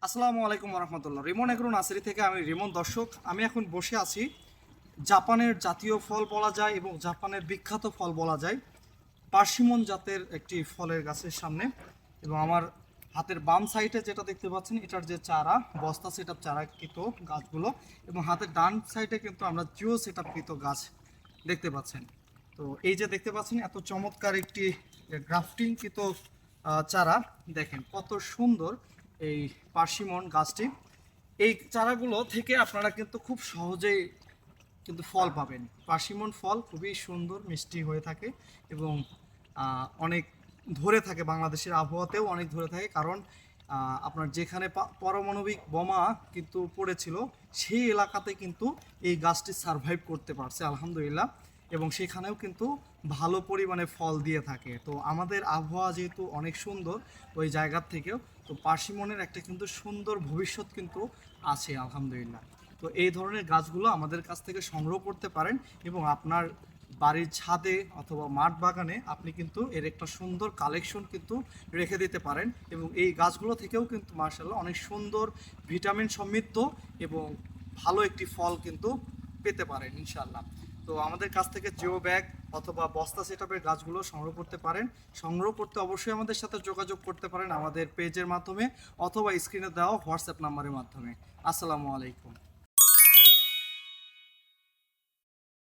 আসসালামু আলাইকুম রহমতুল্লাহ। Rimon agro nursery থেকে আমি রিমন। দর্শক, আমি এখন বসে আছি জাপানের জাতীয় ফল বলা যায় এবং জাপানের বিখ্যাত ফল বলা যায় পার্সিমন জাতের একটি ফলের গাছের সামনে। এবং আমার হাতের বাম সাইডে যেটা দেখতে পাচ্ছেন, এটার যে চারা বস্তা সেটআপ চারাকৃত গাছগুলো, এবং হাতের ডান সাইডে কিন্তু আমরা জিও সেটআপকৃত গাছ দেখতে পাচ্ছেন। তো এই যে দেখতে পাচ্ছেন এত চমৎকার একটি গ্রাফটিংকৃত চারা, দেখেন কত সুন্দর এই পার্সিমন গাছটি। এই চারাগুলো থেকে আপনারা কিন্তু খুব সহজেই কিন্তু ফল পাবেন। পার্সিমন ফল খুবই সুন্দর মিষ্টি হয়ে থাকে এবং অনেক ধরে থাকে, বাংলাদেশের আবহাওয়াতেও অনেক ধরে থাকে। কারণ আপনার যেখানে পারমাণবিক বোমা কিন্তু পড়েছিল সেই এলাকাতে কিন্তু এই গাছটি সারভাইভ করতে পারছে আলহামদুলিল্লাহ, এবং সেখানেও কিন্তু ভালো পরিমাণে ফল দিয়ে থাকে। তো আমাদের আবহাওয়া যেহেতু অনেক সুন্দর ওই জায়গার থেকেও, তো পার্সিমনের একটা কিন্তু সুন্দর ভবিষ্যৎ কিন্তু আছে আলহামদুলিল্লাহ। তো এই ধরনের গাছগুলো আমাদের কাছ থেকে সংগ্রহ করতে পারেন এবং আপনার বাড়ির ছাদে অথবা মাঠ বাগানে আপনি কিন্তু এর একটা সুন্দর কালেকশন কিন্তু রেখে দিতে পারেন। এবং এই গাছগুলো থেকেও কিন্তু মার্শাল্লাহ অনেক সুন্দর ভিটামিন সমৃদ্ধ এবং ভালো একটি ফল কিন্তু পেতে পারেন ইনশাল্লাহ। তো আমাদের কাছ থেকে জিও ব্যাগ অথবা বস্তা সেটআপের গাছগুলো সংগ্রহ করতে পারেন। সংগ্রহ করতে অবশ্যই আমাদের সাথে যোগাযোগ করতে পারেন আমাদের পেজের মাধ্যমে অথবা স্ক্রিনে দেওয়া হোয়াটসঅ্যাপ নাম্বারের মাধ্যমে। আসসালামু আলাইকুম।